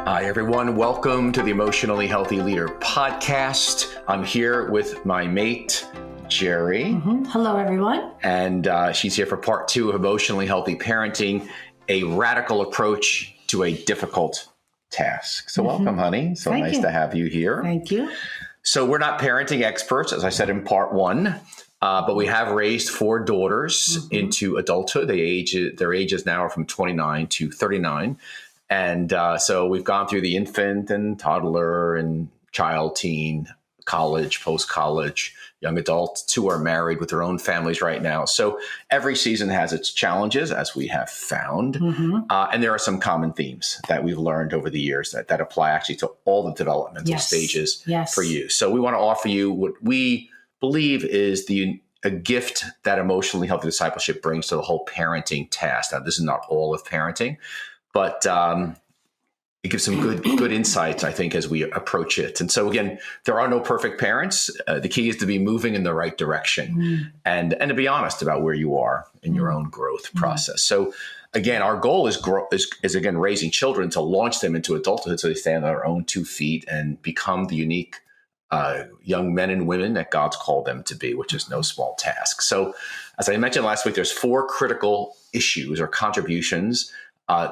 Hi, everyone. Welcome to the Emotionally Healthy Leader podcast. I'm here with my mate, Geri. Hello, everyone. And she's here for part 2 of Emotionally Healthy Parenting, a radical approach to a difficult task. So welcome, honey. So Thank nice you. to have you here. Thank you. So we're not parenting experts, as I said in part 1, but we have raised 4 daughters into adulthood. Their ages now are from 29 to 39. And so we've gone through the infant and toddler and child, teen, college, post-college, young adult. 2 are married with their own families right now. So every season has its challenges, as we have found. And there are some common themes that we've learned over the years that apply actually to all the developmental stages for you. So we want to offer you what we believe is a gift that emotionally healthy discipleship brings to the whole parenting task. Now, this is not all of parenting, but it gives some good insights, I think, as we approach it. And so, again, there are no perfect parents. The key is to be moving in the right direction and to be honest about where you are in your own growth process. So, again, our goal is again, raising children to launch them into adulthood so they stand on their own 2 feet and become the unique young men and women that God's called them to be, which is no small task. So, as I mentioned last week, there's 4 critical issues or contributions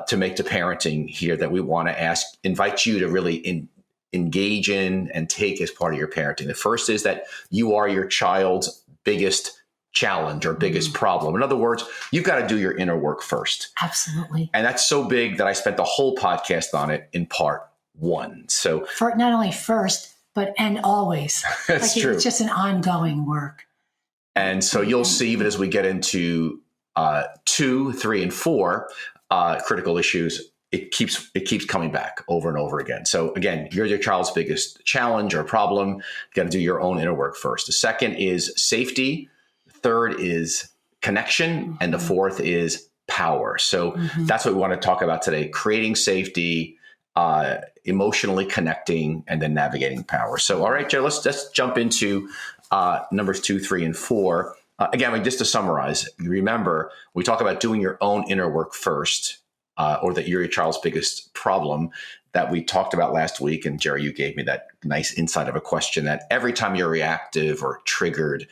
to make to parenting here that we want to invite you to really engage in and take as part of your parenting. The first is that you are your child's biggest challenge or biggest problem. In other words, you've got to do your inner work first. Absolutely. And that's so big that I spent the whole podcast on it in part 1. So for not only first, and always. That's true. It's just an ongoing work. And so you'll see, even as we get into 2, 3, and 4, critical issues, it keeps coming back over and over again. So again, you're your child's biggest challenge or problem. You got to do your own inner work first. The second is safety. The third is connection. And the fourth is power. So that's what we want to talk about today: creating safety, emotionally connecting, and then navigating power. So, all right, Joe, let's jump into numbers 2, 3, and 4. Again, just to summarize, remember, we talk about doing your own inner work first, or that you're your child's biggest problem that we talked about last week. And Geri, you gave me that nice insight of a question that every time you're reactive or triggered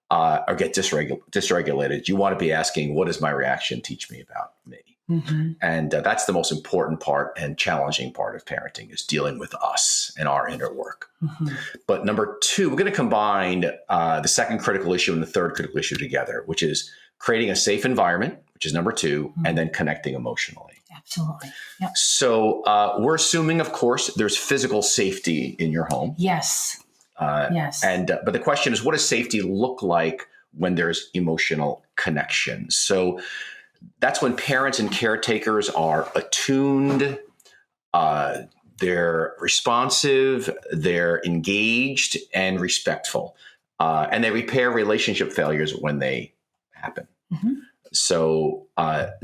or get dysregulated, you want to be asking, what does my reaction teach me about me? And that's the most important part and challenging part of parenting, is dealing with us and our inner work. But number 2, we're going to combine the second critical issue and the third critical issue together, which is creating a safe environment, which is number 2, and then connecting emotionally. Absolutely. Yep. So we're assuming, of course, there's physical safety in your home. Yes. Yes. But the question is, what does safety look like when there's emotional connection? So that's when parents and caretakers are attuned, they're responsive, they're engaged and respectful, and they repair relationship failures when they happen. So,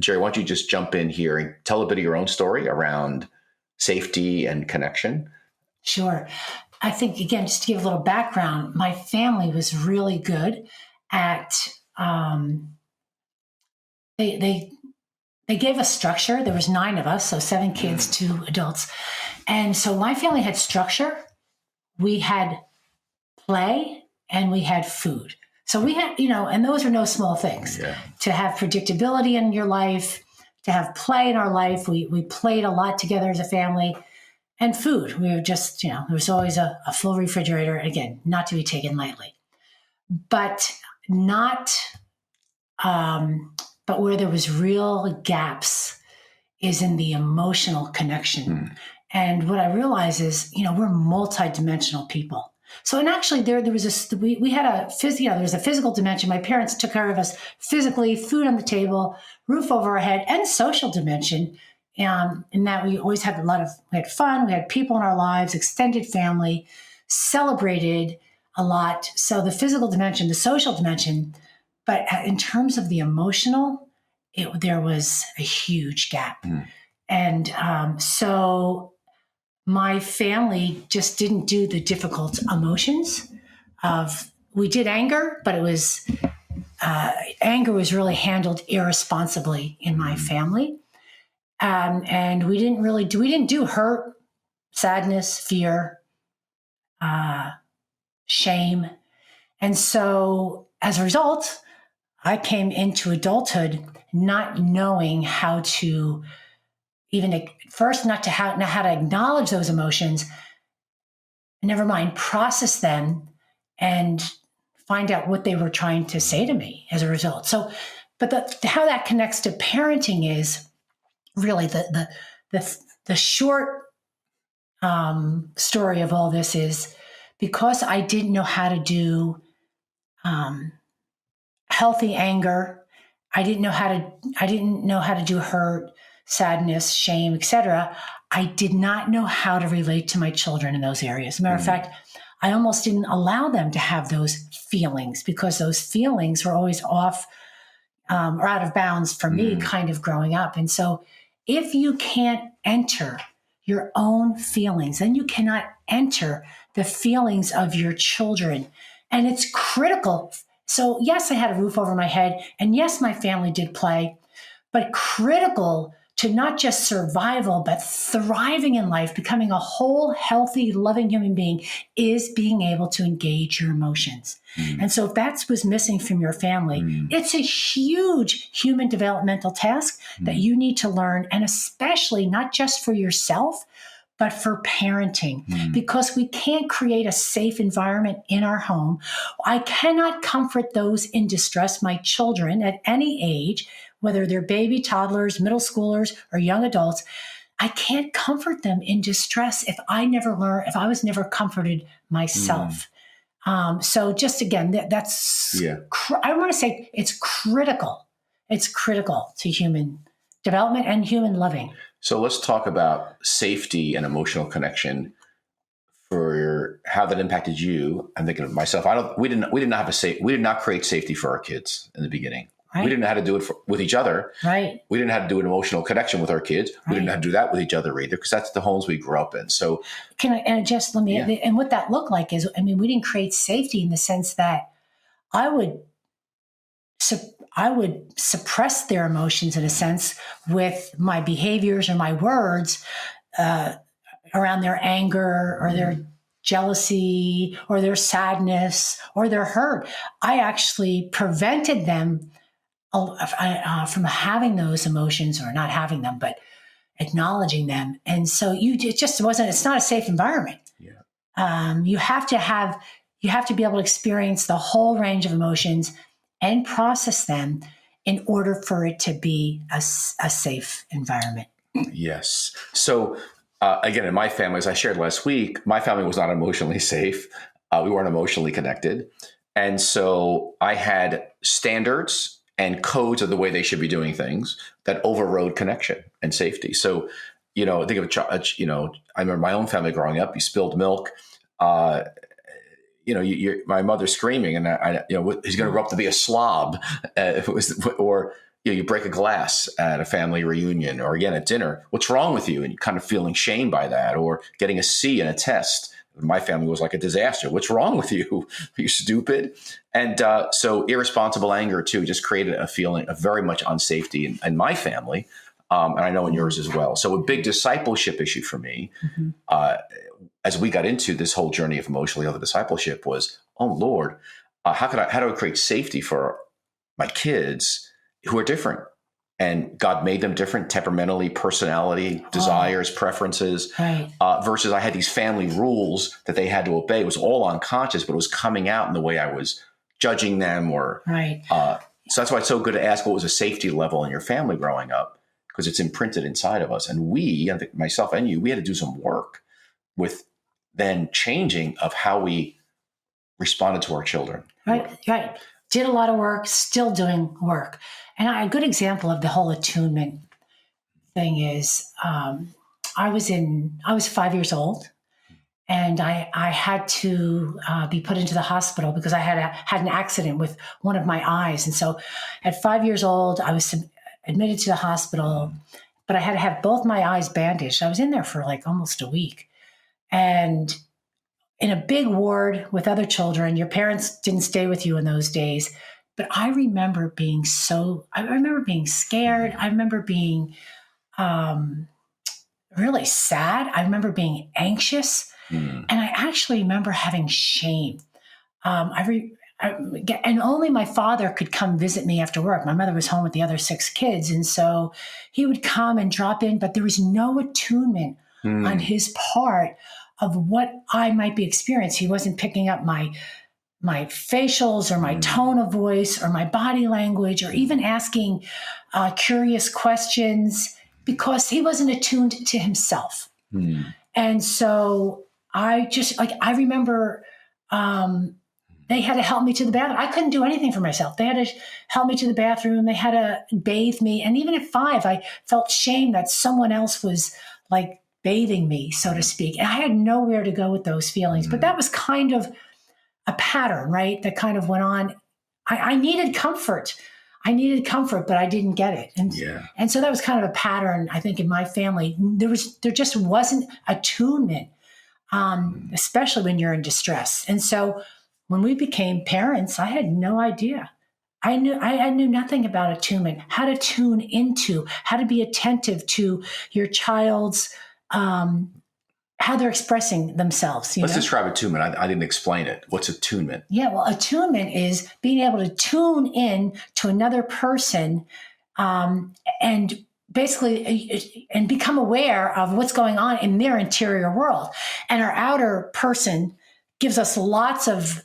Geri, why don't you just jump in here and tell a bit of your own story around safety and connection? Sure. I think, again, just to give a little background, my family was really good at They gave us structure. There was 9 of us, so 7 kids, 2 adults. And so my family had structure. We had play and we had food. So we had, and those are no small things. To have predictability in your life, to have play in our life. We played a lot together as a family. And food. We were just, there was always a full refrigerator. Again, not to be taken lightly. But but where there was real gaps is in the emotional connection. And what I realize is, we're multidimensional people. So, and actually there was we had there was a physical dimension. My parents took care of us physically, food on the table, roof over our head, and social dimension. In that we always had we had fun, we had people in our lives, extended family, celebrated a lot. So the physical dimension, the social dimension. But in terms of the emotional, there was a huge gap. And so my family just didn't do the difficult emotions we did anger, but it was, anger was really handled irresponsibly in my family. And we didn't do hurt. sadness, fear, shame. And so as a result, I came into adulthood not knowing how to even first not how to acknowledge those emotions, never mind process them and find out what they were trying to say to me as a result. So, but how that connects to parenting is really the short story of all this is because I didn't know how to do healthy anger. I didn't know how to do hurt, sadness, shame, etc. I did not know how to relate to my children in those areas. As a matter of fact, I almost didn't allow them to have those feelings because those feelings were always off or out of bounds for me kind of growing up. And so if you can't enter your own feelings, then you cannot enter the feelings of your children. And it's critical. So yes, I had a roof over my head. And yes, my family did play, but critical to not just survival, but thriving in life, becoming a whole, healthy, loving human being is being able to engage your emotions. And so if that was missing from your family, it's a huge human developmental task that you need to learn, and especially not just for yourself, but for parenting, because we can't create a safe environment in our home. I cannot comfort those in distress, my children at any age, whether they're baby, toddlers, middle schoolers, or young adults. I can't comfort them in distress if I was never comforted myself. So just again, I want to say it's critical. It's critical to human development and human loving. So let's talk about safety and emotional connection for how that impacted you. I'm thinking of myself. We did not create safety for our kids in the beginning. Right. We didn't know how to do it with each other. Right. We didn't know how to do an emotional connection with our kids. We didn't know how to do that with each other either, because that's the homes we grew up in. So and what that looked like is, we didn't create safety in the sense that I would suppress their emotions in a sense with my behaviors or my words around their anger or their jealousy or their sadness or their hurt. I actually prevented them from having those emotions, or not having them, but acknowledging them. And so it's not a safe environment. Yeah. You have to be able to experience the whole range of emotions and process them in order for it to be a safe environment. Yes. So again, in my family, as I shared last week, my family was not emotionally safe. We weren't emotionally connected. And so I had standards and codes of the way they should be doing things that overrode connection and safety. So, think of I remember my own family growing up. You spilled milk. My mother screaming, and he's going to grow up to be a slob. You break a glass at a family reunion, or again at dinner. What's wrong with you? And you're kind of feeling shame by that, or getting a C in a test. My family was like a disaster. What's wrong with you? Are you stupid? And so irresponsible anger too just created a feeling of very much unsafety in my family, and I know in yours as well. So a big discipleship issue for me, as we got into this whole journey of emotionally healthy discipleship, was, oh Lord, how do I create safety for my kids who are different? And God made them different temperamentally, personality, desires, preferences, right. Versus I had these family rules that they had to obey. It was all unconscious, but it was coming out in the way I was judging them. Right. So that's why it's so good to ask what was a safety level in your family growing up, because it's imprinted inside of us. And myself and you, we had to do some work with then changing of how we responded to our children. Right. Did a lot of work, still doing work. And a good example of the whole attunement thing is I was 5 years old, and I had to be put into the hospital because I had an accident with one of my eyes. And so at 5 years old, I was admitted to the hospital, but I had to have both my eyes bandaged. I was in there for like almost a week. And in a big ward with other children, your parents didn't stay with you in those days. But I remember being scared. I remember being really sad. I remember being anxious. And I actually remember having shame. And only my father could come visit me after work. My mother was home with the other 6 kids. And so he would come and drop in, but there was no attunement on his part of what I might be experiencing. He wasn't picking up my facials or my tone of voice or my body language or even asking curious questions because he wasn't attuned to himself. And so I remember they had to help me to the bathroom. I couldn't do anything for myself. They had to help me to the bathroom. They had to bathe me. And even at 5, I felt shame that someone else was like bathing me, so to speak. And I had nowhere to go with those feelings. But that was kind of a pattern, right? That kind of went on. I needed comfort. But I didn't get it. And so that was kind of a pattern, I think, in my family. There just wasn't attunement, especially when you're in distress. And so when we became parents, I had no idea. I knew nothing about attunement, how to tune into, how to be attentive to your child's, how they're expressing themselves. Let's describe attunement. I didn't explain it. What's attunement? Yeah, well, attunement is being able to tune in to another person and basically and become aware of what's going on in their interior world. And our outer person gives us lots of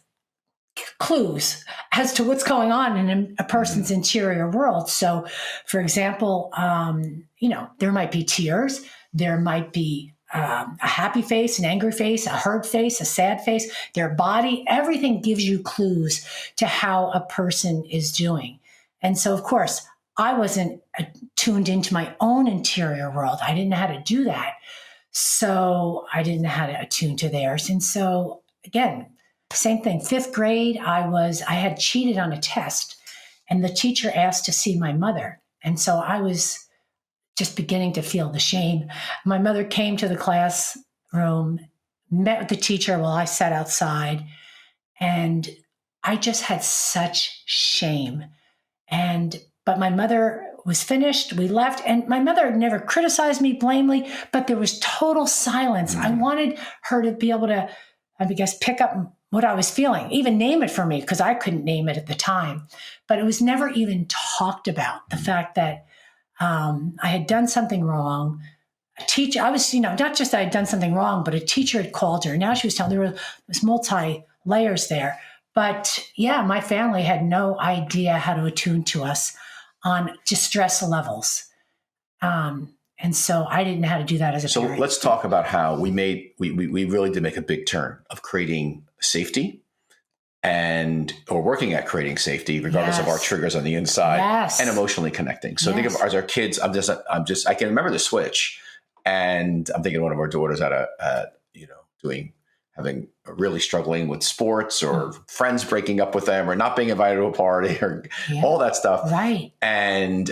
clues as to what's going on in a person's interior world. So, for example, there might be tears, there might be a happy face, an angry face, a hurt face, a sad face, their body, everything gives you clues to how a person is doing. And so, of course, I wasn't tuned into my own interior world. I didn't know how to do that. So I didn't know how to attune to theirs. And so, again, same thing. 5th grade, I had cheated on a test, and the teacher asked to see my mother. And so I was just beginning to feel the shame. My mother came to the classroom, met with the teacher while I sat outside, and I just had such shame. But my mother was finished. We left, and my mother never criticized me, blamed me, but there was total silence. I wanted her to be able to, I guess, pick up what I was feeling, even name it for me, because I couldn't name it at the time. But it was never even talked about, the fact that I had done something wrong. A teacher, I was, not just that I had done something wrong, but a teacher had called her. Now she was telling, there was multi-layers there. But yeah, my family had no idea how to attune to us on distress levels. And so I didn't know how to do that as a parent. So let's talk about how we really did make a big turn of creating safety or working at creating safety, regardless of our triggers on the inside, and emotionally connecting. So think of as our kids, I can remember the switch, and I'm thinking of one of our daughters having really struggling with sports or friends breaking up with them or not being invited to a party or all that stuff. Right. And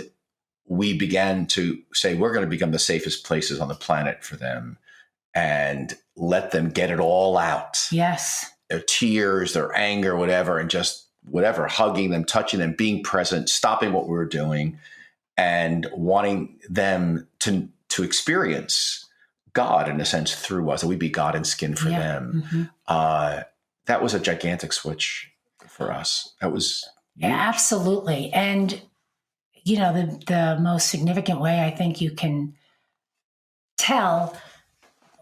we began to say, we're going to become the safest places on the planet for them and let them get it all out. Yes. Their tears, their anger, whatever, and just whatever, hugging them, touching them, being present, stopping what we were doing, and wanting them to experience God in a sense through us, that we be God in skin for them. That was a gigantic switch for us. That was huge. Absolutely. And the most significant way I think you can tell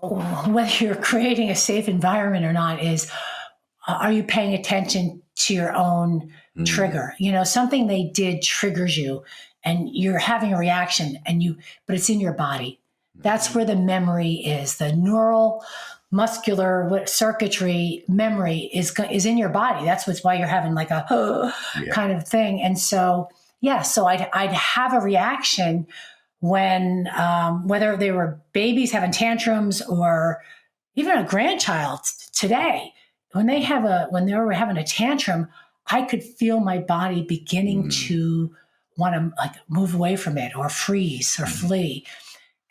whether you're creating a safe environment or not is, are you paying attention to your own trigger? Something they did triggers you and you're having a reaction but it's in your body. That's where the memory is. The neural muscular circuitry memory is in your body. That's why you're having like a kind of thing. And so, so I'd have a reaction when, whether they were babies having tantrums or even a grandchild today, when they were having a tantrum, I could feel my body beginning to want to move away from it or freeze or flee.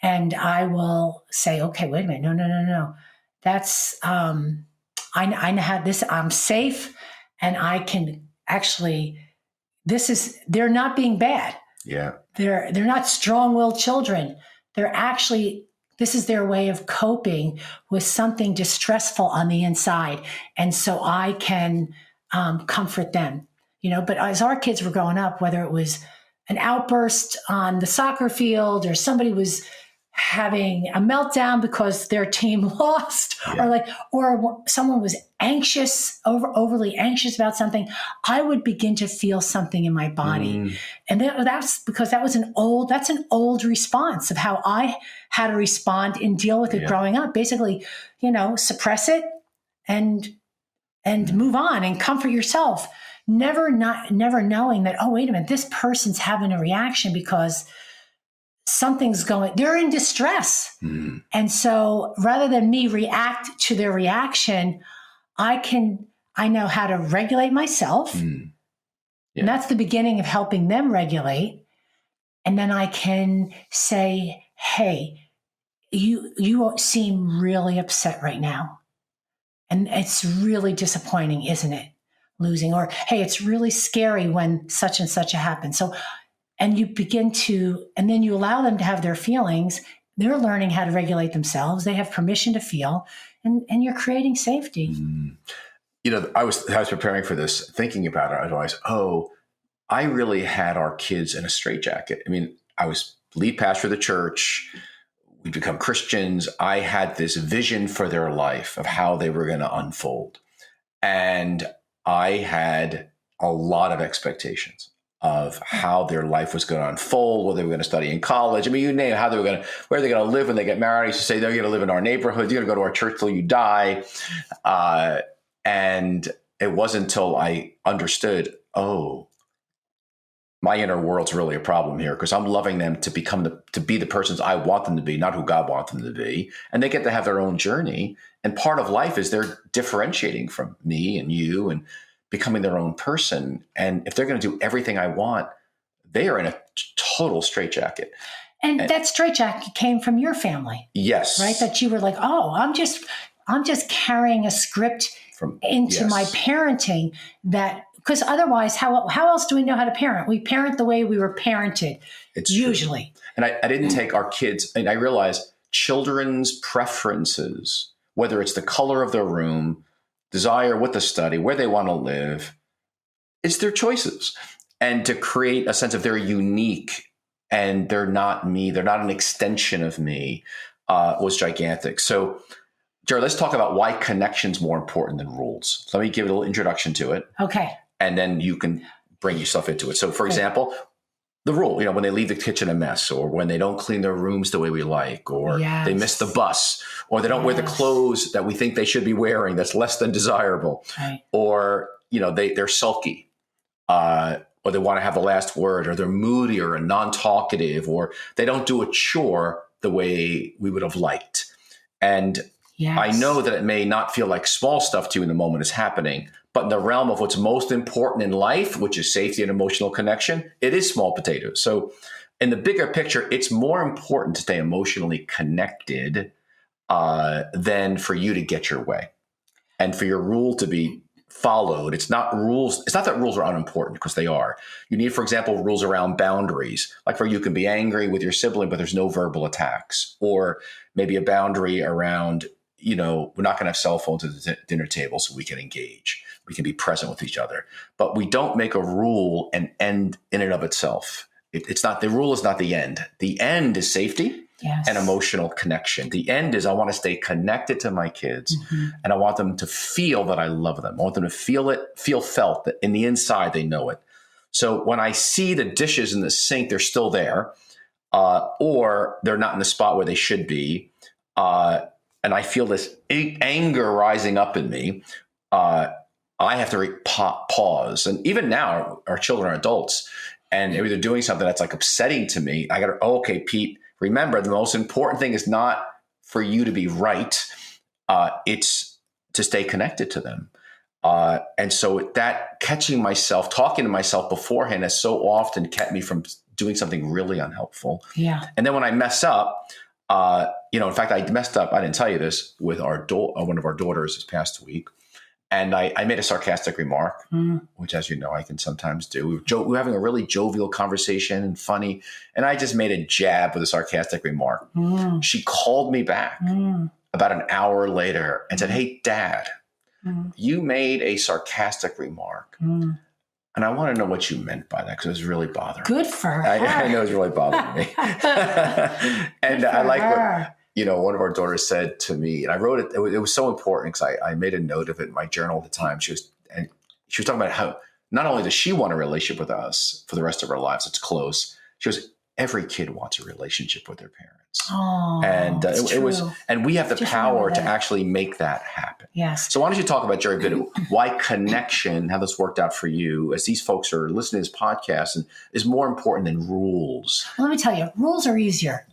And I will say, okay, wait a minute. No. That's, I know how this, I'm safe and I can actually, they're not being bad. Yeah. They're not strong-willed children. They're actually This is their way of coping with something distressful on the inside. And so I can comfort them, but as our kids were growing up, whether it was an outburst on the soccer field or somebody was having a meltdown because their team lost, or someone was overly anxious about something, I would begin to feel something in my body. And that's because that's an old response of how I had to respond and deal with it growing up. Basically, suppress it and move on and comfort yourself. Never knowing that, oh, wait a minute, this person's having a reaction because they're in distress. And so rather than me react to their reaction, I know how to regulate myself. And that's the beginning of helping them regulate. And then I can say, hey, you seem really upset right now. And it's really disappointing, isn't it? Losing, or, hey, it's really scary when such and such happens. So, and then you allow them to have their feelings. They're learning how to regulate themselves. They have permission to feel, and you're creating safety. I was preparing for this, thinking about it. I realized, I really had our kids in a straitjacket. I mean, I was lead pastor of the church. We become Christians. I had this vision for their life of how they were going to unfold. And I had a lot of expectations of how their life was going to unfold, what they were going to study in college. I mean, you name it, where they're going to live when they get married. I used to say, they're going to live in our neighborhood. You're going to go to our church till you die. And it wasn't until I understood, my inner world's really a problem here, because I'm loving them to be the persons I want them to be, not who God wants them to be. And they get to have their own journey. And part of life is they're differentiating from me and you and becoming their own person. And if they're going to do everything I want, they are in a total straitjacket. And that straitjacket came from your family. Yes. Right? That you were like, I'm just carrying a script into my parenting, that because otherwise, how else do we know how to parent? We parent the way we were parented. It's usually. True. And I didn't take our kids, and I realized children's preferences, whether it's the color of their room, desire what to study, where they want to live, it's their choices. And to create a sense of they're unique and they're not me, they're not an extension of me, was gigantic. So, Geri, let's talk about why connection's more important than rules. Let me give a little introduction to it. Okay. And then you can bring yourself into it. So, for example, the rule, when they leave the kitchen a mess, or when they don't clean their rooms the way we like, or they miss the bus, or they don't wear the clothes that we think they should be wearing, that's less than desirable, or, they're sulky, or they want to have the last word, or they're moody or non-talkative, or they don't do a chore the way we would have liked. And I know that it may not feel like small stuff to you in the moment is happening, but in the realm of what's most important in life, which is safety and emotional connection, it is small potatoes. So in the bigger picture, it's more important to stay emotionally connected than for you to get your way and for your rule to be followed. It's not rules. It's not that rules are unimportant, because they are. You need, for example, rules around boundaries, like where you can be angry with your sibling, but there's no verbal attacks, or maybe a boundary around, we're not going to have cell phones at the dinner table so we can engage. We can be present with each other, but we don't make a rule an end in and of itself. It's not, the rule is not the end. The end is safety and emotional connection. The end is I want to stay connected to my kids, and I want them to feel that I love them. I want them to feel felt, that in the inside they know it. So when I see the dishes in the sink, they're still there, or they're not in the spot where they should be, and I feel this anger rising up in me, I have to pause. And even now, our children are adults, and maybe they're doing something that's like upsetting to me. I got to, okay, Pete, remember, the most important thing is not for you to be right. It's to stay connected to them. And so that catching myself, talking to myself beforehand has so often kept me from doing something really unhelpful. Yeah. And then when I mess up, in fact, I messed up, I didn't tell you this, with one of our daughters this past week. And I made a sarcastic remark, which, as you know, I can sometimes do. We were having a really jovial conversation and funny. And I just made a jab with a sarcastic remark. She called me back about an hour later and said, "Hey, Dad, you made a sarcastic remark. And I want to know what you meant by that, because it was really bothering me." Good for her. I know it was really bothering me. And I like what, one of our daughters said to me, and I wrote it. It was so important because I made a note of it in my journal at the time. She was talking about how not only does she want a relationship with us for the rest of her lives, it's close. She goes, every kid wants a relationship with their parents. Oh, and it was, and we have the power to that. actually make that happen. Yes. So why don't you talk about, Geri, why connection, how this worked out for you as these folks are listening to this podcast, and is more important than rules? Well, let me tell you, rules are easier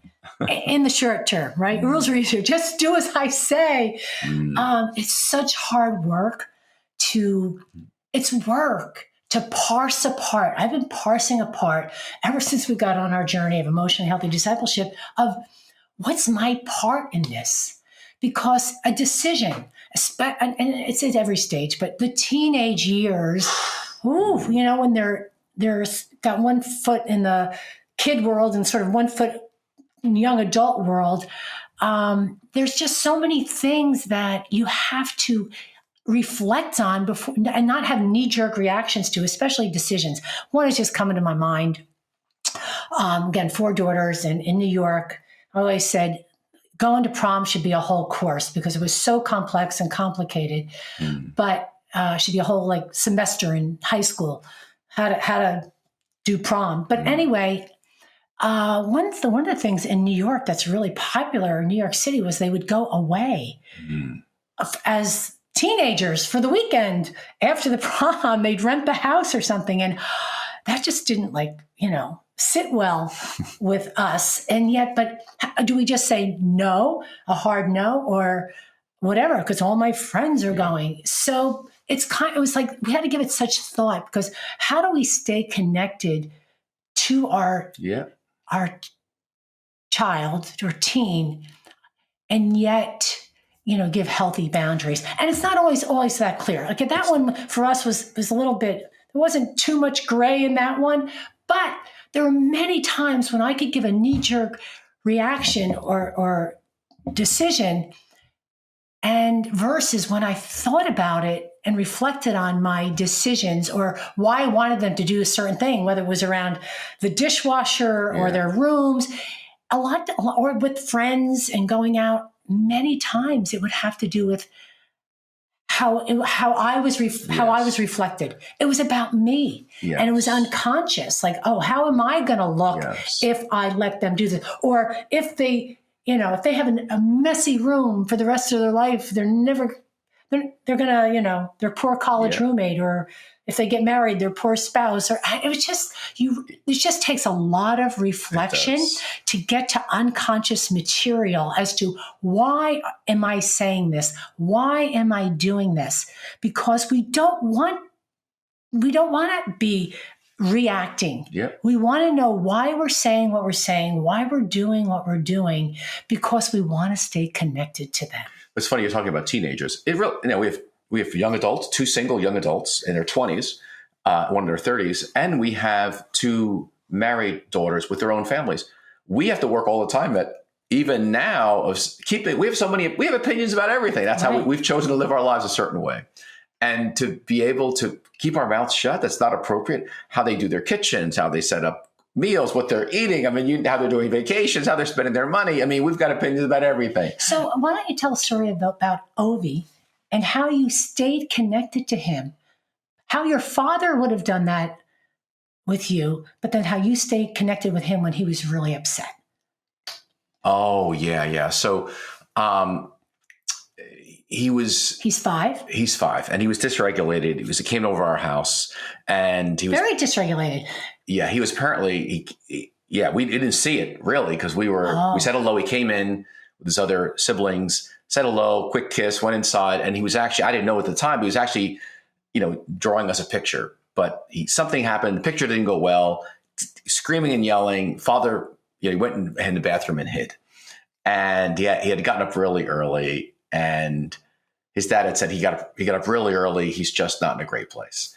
in the short term, right? Rules are easier. Just do as I say. It's such hard work to parse apart. I've been parsing apart ever since we got on our journey of emotionally healthy discipleship of what's my part in this? Because a decision, and it's at every stage, but the teenage years, when they're got one foot in the kid world and sort of one foot in the young adult world, there's just so many things that you have to reflect on before and not have knee-jerk reactions to, especially decisions. One is just coming to my mind. Again, 4 daughters in New York. I always said going to prom should be a whole course because it was so complex and complicated, but should be a whole semester in high school, how to do prom. But anyway, one of the things in New York that's really popular in New York City was they would go away as teenagers for the weekend. After the prom, they'd rent the house or something. And that just didn't sit well with us. And yet, but do we just say no, a hard no, or whatever? Because all my friends are going. So it was like, we had to give it such thought, because how do we stay connected to our child or teen, and yet, give healthy boundaries? And it's not always that clear. Like that one for us was a little bit, there wasn't too much gray in that one, but there were many times when I could give a knee-jerk reaction or decision, and versus when I thought about it and reflected on my decisions or why I wanted them to do a certain thing, whether it was around the dishwasher or their rooms, or with friends and going out. Many times it would have to do with how I was reflected. It was about me, and it was unconscious. Like, oh, how am I going to look if I let them do this? Or if they, if they have a messy room for the rest of their life, they're gonna, their poor college roommate, or if they get married, their poor spouse, or it just takes a lot of reflection to get to unconscious material as to why am I saying this? Why am I doing this? Because we don't want to be reacting. We want to know why we're saying what we're saying, why we're doing what we're doing, because we want to stay connected to them. It's funny you're talking about teenagers. We have young adults, 2 single young adults in their 20s, one in their 30s, and we have 2 married daughters with their own families. We have to work all the time that even now we have opinions about everything. That's how we've chosen to live our lives a certain way. And to be able to keep our mouths shut, that's not appropriate. How they do their kitchens, how they set up meals, what they're eating. I mean, how they're doing vacations, how they're spending their money. I mean, we've got opinions about everything. So why don't you tell a story about Ovi and how you stayed connected to him, how your father would have done that with you, but then how you stayed connected with him when he was really upset. Oh, yeah. So he's 5. He's 5, and he was dysregulated. He came over our house, and he was very dysregulated. Yeah, he was apparently, we didn't see it really, because we said hello. He came in with his other siblings, said hello, quick kiss, went inside, and he was actually, I didn't know at the time, but he was actually, drawing us a picture. But something happened, the picture didn't go well, screaming and yelling. Father, he went in the bathroom and hid. And he had gotten up really early, and his dad had said he got up really early. He's just not in a great place.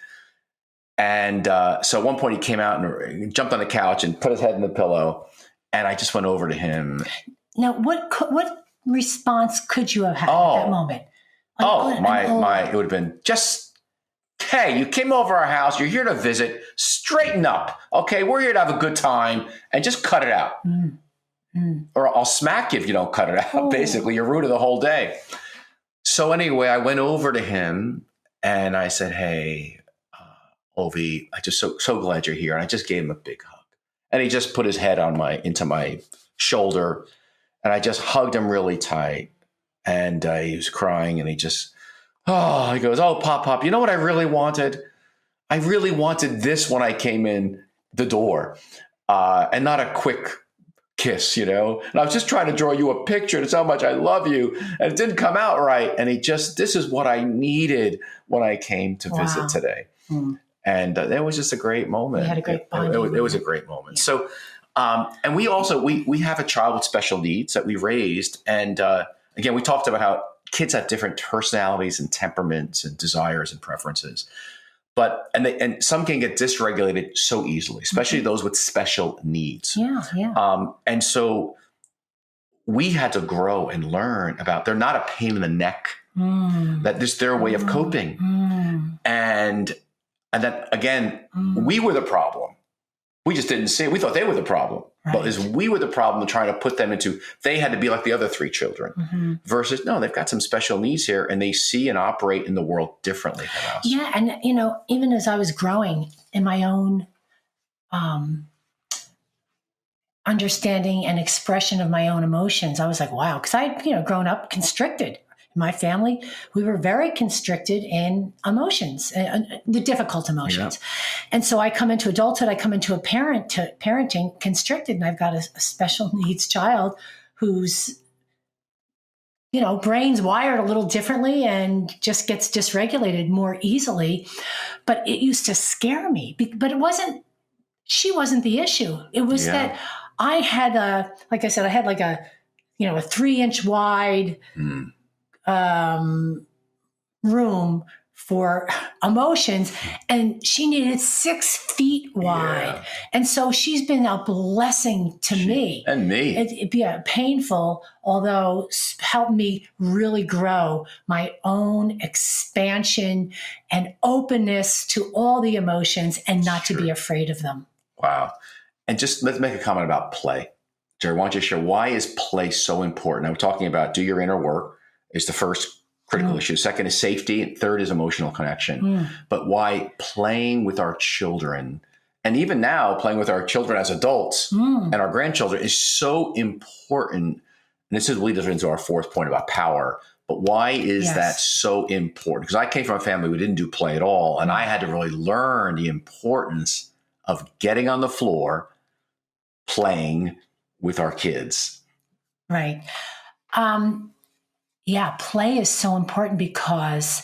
And so at one point he came out and jumped on the couch and put his head in the pillow. And I just went over to him. Now, what response could you have had at that moment? It would have been just, hey, you came over our house. You're here to visit. Straighten up. Okay, we're here to have a good time and just cut it out. Or I'll smack you if you don't cut it out. Oh. Basically, you're rude the whole day. So anyway, I went over to him and I said, hey, Ovi, I just so glad you're here. And I just gave him a big hug. And he just put his head into my shoulder. And I just hugged him really tight. And he was crying and he goes, oh, Pop, you know what I really wanted? I really wanted this when I came in the door and not a quick kiss, And I was just trying to draw you a picture. That's how much I love you. And it didn't come out right. And this is what I needed when I came to visit today. And it was just a great moment. We had a great bonding. It was a great moment. Yeah. So, and we also, we have a child with special needs that we raised. And again, we talked about how kids have different personalities and temperaments and desires and preferences. But, and some can get dysregulated so easily, especially those with special needs. Yeah. And so we had to grow and learn about, they're not a pain in the neck, that this their way of coping. And then again, we were the problem. We just didn't see it. We thought they were the problem. Right. But we were the problem trying to put them into, they had to be like the other three children versus, no, they've got some special needs here and they see and operate in the world differently than us. Yeah. And, even as I was growing in my own understanding and expression of my own emotions, I was like, wow, because I'd, grown up constricted. In my family, we were very constricted in emotions, the difficult emotions. Yeah. And so I come into adulthood, I come into parenting constricted, and I've got a special needs child who's, brain's wired a little differently and just gets dysregulated more easily. But it used to scare me. But she wasn't the issue. It was that I had a 3-inch wide room for emotions, and she needed 6 feet wide. Yeah. And so she's been a blessing to me. And me. It'd be painful, although helped me really grow my own expansion and openness to all the emotions and not to be afraid of them. Wow. And just let's make a comment about play. Geri, why don't you share, why is play so important? I'm talking about do your inner work is the first critical issue. Second is safety. And third is emotional connection. But why playing with our children, and even now playing with our children as adults and our grandchildren, is so important. And this leads us into our fourth point about power. But why is that so important? Because I came from a family we didn't do play at all. And I had to really learn the importance of getting on the floor, playing with our kids. Right. Play is so important because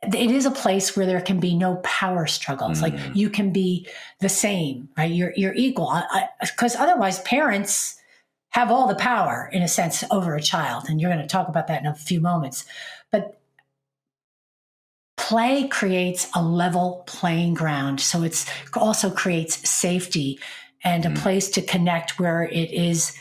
it is a place where there can be no power struggles. Like you can be the same, right? You're equal. Because otherwise parents have all the power in a sense over a child. And you're going to talk about that in a few moments. But play creates a level playing ground. So it also creates safety and a place to connect where it is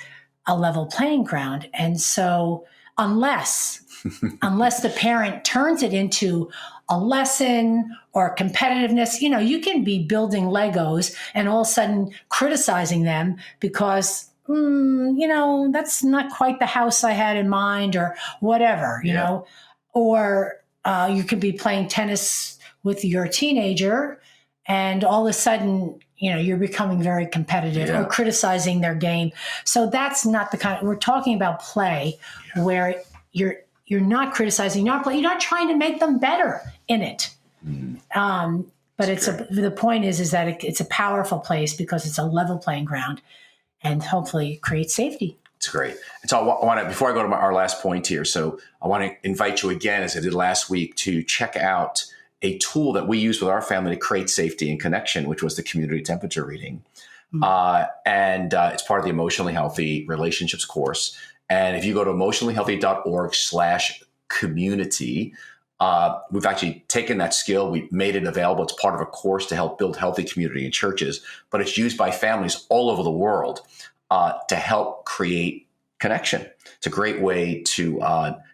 a level playing ground. And so unless the parent turns it into a lesson or competitiveness, you can be building Legos and all of a sudden criticizing them because, that's not quite the house I had in mind or whatever, you know, or you could be playing tennis with your teenager and all of a sudden, you're becoming very competitive or criticizing their game. So that's not the kind we're talking about play where you're not criticizing, you're not trying to make them better in it. But the point is that it's a powerful place because it's a level playing ground and hopefully creates safety. It's great. And so I want to, before I go to our last point here, so I want to invite you again, as I did last week, to check out a tool that we use with our family to create safety and connection, which was the community temperature reading. And it's part of the Emotionally Healthy Relationships course. And if you go to emotionallyhealthy.org/community community. We've actually taken that skill. We've made it available. It's part of a course to help build healthy community in churches, but it's used by families all over the world to help create connection. It's a great way to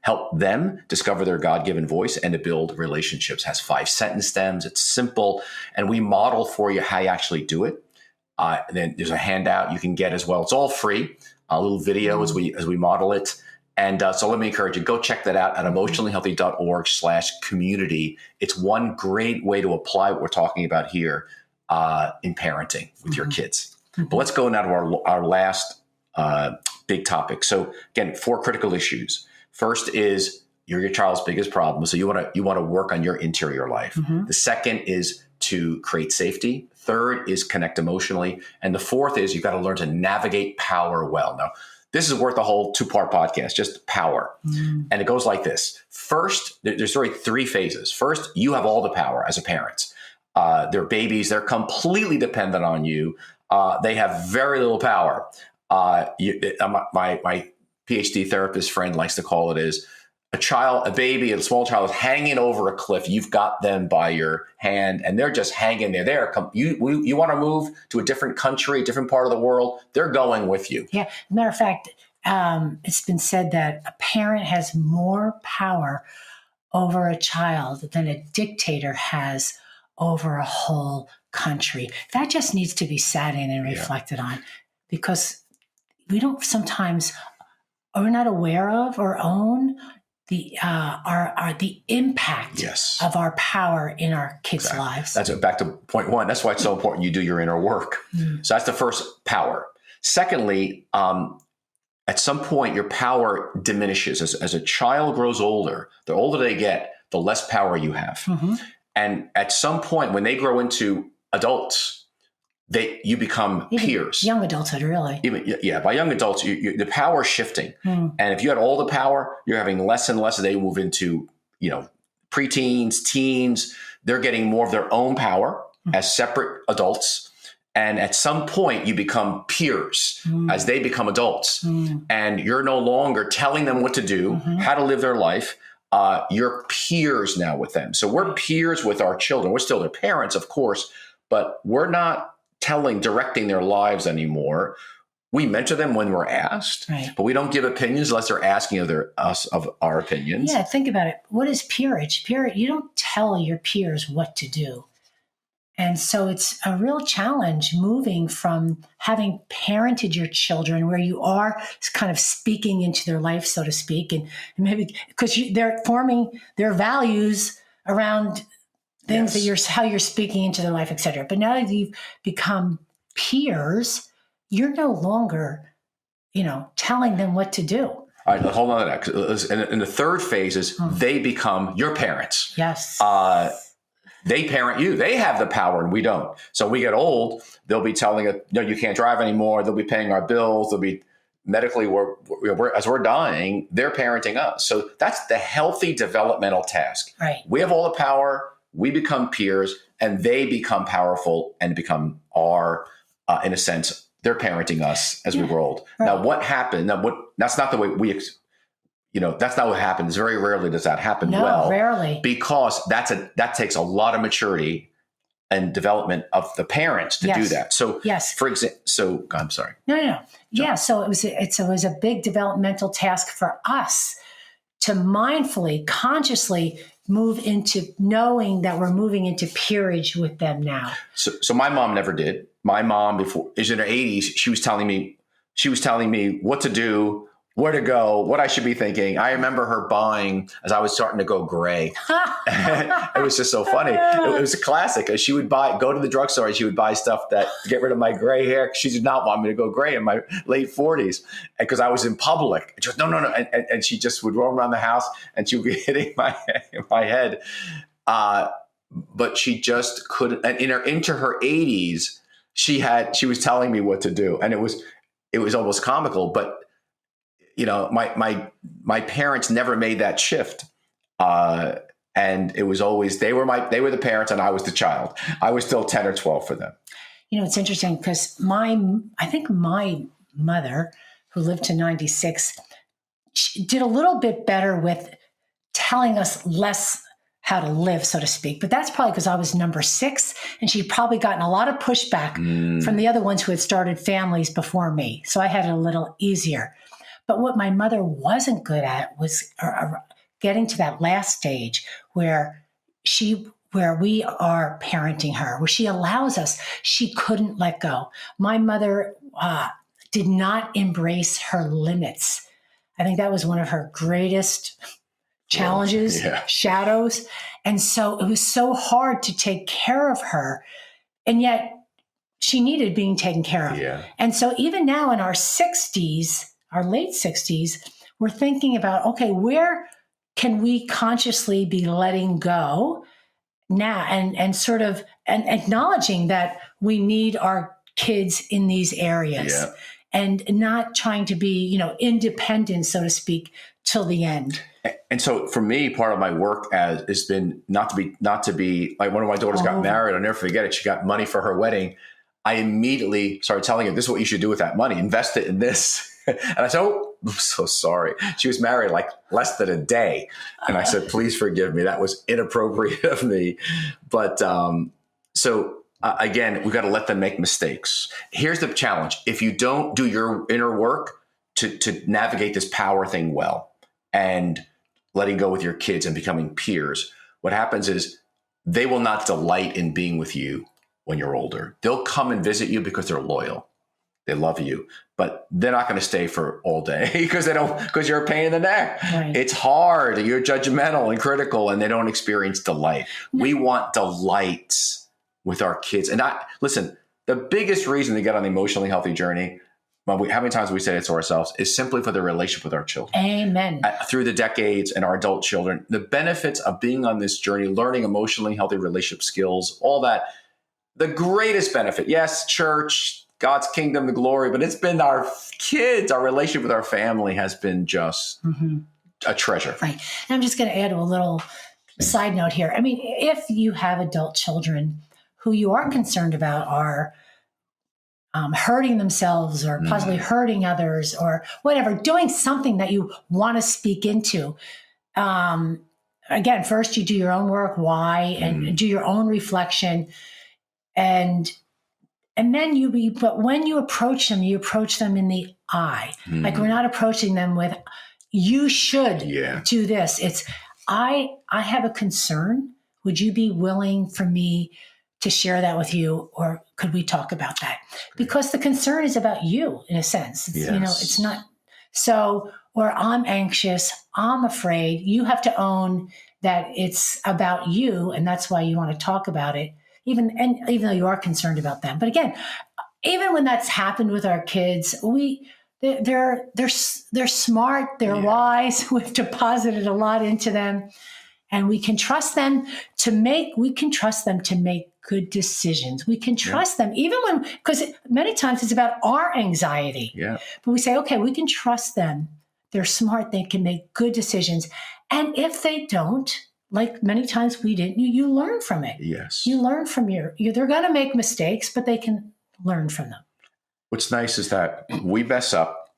help them discover their God-given voice and to build relationships. It has 5 sentence stems. It's simple. And we model for you how you actually do it. Then there's a handout you can get as well. It's all free, a little video as we model it. And so let me encourage you, go check that out at emotionallyhealthy.org/community. It's one great way to apply what we're talking about here in parenting with your kids. But let's go now to our last big topic. So again, 4 critical issues. First is you're your child's biggest problem. So you want to work on your interior life. The second is to create safety. Third is connect emotionally. And the fourth is you've got to learn to navigate power well. Now, this is worth a whole 2-part podcast, just power. And it goes like this. First, there's really 3 phases. First, you have all the power as a parent. They're babies. They're completely dependent on you. They have very little power. My PhD therapist friend likes to call it is a baby, a small child is hanging over a cliff. You've got them by your hand and they're just hanging there. You want to move to a different country, a different part of the world. They're going with you. Yeah. Matter of fact, it's been said that a parent has more power over a child than a dictator has over a whole country. That just needs to be sat in and reflected on, because we don't sometimes, or we're not aware of or own the impact of our power in our kids' lives. That's back to point 1. That's why it's so important you do your inner work. So that's the first, power. Secondly, at some point your power diminishes as a child grows older. The older they get, the less power you have. And at some point when they grow into adults, you become peers. Young adulthood, really. By young adults, the power is shifting. And if you had all the power, you're having less and less as they move into, preteens, teens. They're getting more of their own power as separate adults. And at some point, you become peers as they become adults. And you're no longer telling them what to do, how to live their life. You're peers now with them. So we're peers with our children. We're still their parents, of course, but we're not directing their lives anymore. We mentor them when we're asked, but we don't give opinions unless they're asking us of our opinions. Yeah, think about it. What is peerage? You don't tell your peers what to do. And so it's a real challenge moving from having parented your children where you are kind of speaking into their life, so to speak, and maybe because they're forming their values around things that how you're speaking into their life, et cetera. But now that you've become peers, you're no longer, telling them what to do. All right, hold on to that. And the third phase is they become your parents. Yes. They parent you. They have the power and we don't. So we get old, they'll be telling us, no, you can't drive anymore. They'll be paying our bills. They'll be medically, as we're dying, they're parenting us. So that's the healthy developmental task. Right. We have all the power. We become peers and they become powerful and become in a sense, they're parenting us as we grow old. Right. Now, what happened? That's not the way that's not what happens. Very rarely does that happen. No, rarely. Because that takes a lot of maturity and development of the parents to do that. So, for example, I'm sorry. No. Yeah. So it was a big developmental task for us to mindfully, consciously move into knowing that we're moving into peerage with them now. So my mom never did. My mom, before is in her 80s, she was telling me what to do, where to go, what I should be thinking. I remember her buying as I was starting to go gray. It was just so funny. It was a classic. She would go to the drugstore and she would buy stuff to get rid of my gray hair. She did not want me to go gray in my late 40s because I was in public. And she goes, no. And she just would roam around the house and she would be hitting my head. But she just couldn't. And into her 80s, she was telling me what to do. And it was almost comical, but my parents never made that shift. And it was always, they were the parents and I was the child. I was still 10 or 12 for them. It's interesting because I think my mother, who lived to 96, she did a little bit better with telling us less how to live, so to speak. But that's probably because I was number 6, and she'd probably gotten a lot of pushback from the other ones who had started families before me. So I had it a little easier. But what my mother wasn't good at was getting to that last stage where we are parenting her, where she allows us. She couldn't let go. My mother did not embrace her limits. I think that was one of her greatest challenges, shadows. And so it was so hard to take care of her. And yet she needed being taken care of. Yeah. And so even now in our 60s, our late 60s, we're thinking about, okay, where can we consciously be letting go now and sort of and acknowledging that we need our kids in these areas and not trying to be, independent, so to speak, till the end. And so for me, part of my work has been not to be like, one of my daughters got married. I'll never forget it. She got money for her wedding. I immediately started telling her, this is what you should do with that money. Invest it in this. And I said, oh, I'm so sorry. She was married like less than a day. And I said, please forgive me. That was inappropriate of me. But again, we've got to let them make mistakes. Here's the challenge. If you don't do your inner work to navigate this power thing well and letting go with your kids and becoming peers, what happens is they will not delight in being with you when you're older. They'll come and visit you because they're loyal. They love you, but they're not going to stay for all day because you're a pain in the neck. Right. It's hard. You're judgmental and critical, and they don't experience delight. No. We want delight with our kids. And listen, the biggest reason to get on the emotionally healthy journey, how many times we say it to ourselves, is simply for the relationship with our children. Amen. Through the decades and our adult children, the benefits of being on this journey, learning emotionally healthy relationship skills, all that, the greatest benefit, yes, church, God's kingdom, the glory, but it's been our kids, our relationship with our family has been just a treasure. Right. And I'm just going to add a little side note here. I mean, if you have adult children who you are concerned about are hurting themselves or possibly hurting others or whatever, doing something that you want to speak into, again, first you do your own work, why, and do your own reflection. And then but when you approach them in the I. Like, we're not approaching them with, you should do this. It's, I have a concern. Would you be willing for me to share that with you? Or could we talk about that? Because the concern is about you in a sense. It's, it's not so, or I'm anxious, I'm afraid. You have to own that it's about you. And that's why you want to talk about it. Even though you are concerned about them. But again, even when that's happened with our kids, they're smart, they're wise. We've deposited a lot into them, and we can trust them to make good decisions. We can trust them even because many times it's about our anxiety. Yeah. But we say, okay, we can trust them. They're smart. They can make good decisions. And if they don't, like many times we didn't, you learn from it. Yes. You learn from they're going to make mistakes, but they can learn from them. What's nice is that we mess up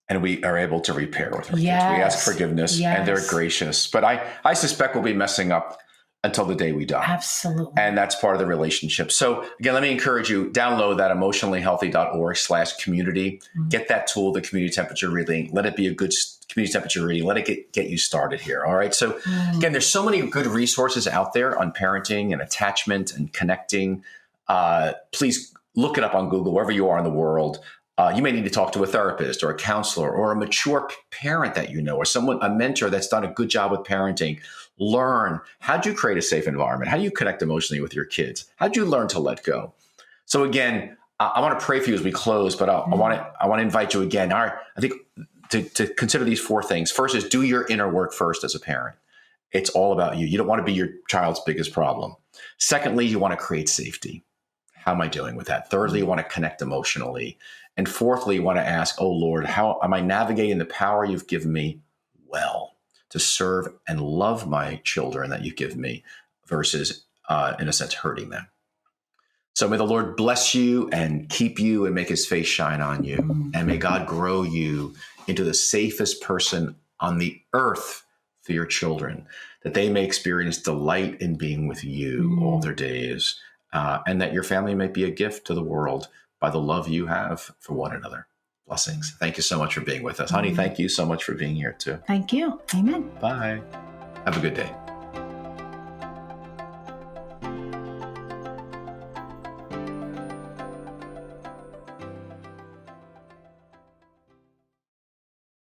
and we are able to repair with our kids. We ask forgiveness and they're gracious. But I suspect we'll be messing up until the day we die. Absolutely. And that's part of the relationship. So again, let me encourage you, download that emotionallyhealthy.org/community. Get that tool, the community temperature reading. Let it be a good community temperature reading. Let it get you started here. All right. So again, there's so many good resources out there on parenting and attachment and connecting. Please look it up on Google, wherever you are in the world. You may need to talk to a therapist or a counselor or a mature parent that you know, or a mentor that's done a good job with parenting. Learn, how do you create a safe environment? How do you connect emotionally with your kids? How do you learn to let go? So again, I want to pray for you as we close, but I want to invite you again. I think to consider these 4 things. First is do your inner work first as a parent. It's all about you. You don't want to be your child's biggest problem. Secondly, you want to create safety. How am I doing with that? Thirdly, you want to connect emotionally. And fourthly, you want to ask, oh Lord, how am I navigating the power you've given me well to serve and love my children that you've given me versus, in a sense, hurting them. So may the Lord bless you and keep you and make his face shine on you. And may God grow you into the safest person on the earth for your children, that they may experience delight in being with you all their days, and that your family may be a gift to the world by the love you have for one another. Blessings. Thank you so much for being with us. Honey, thank you so much for being here too. Thank you. Amen. Bye. Have a good day.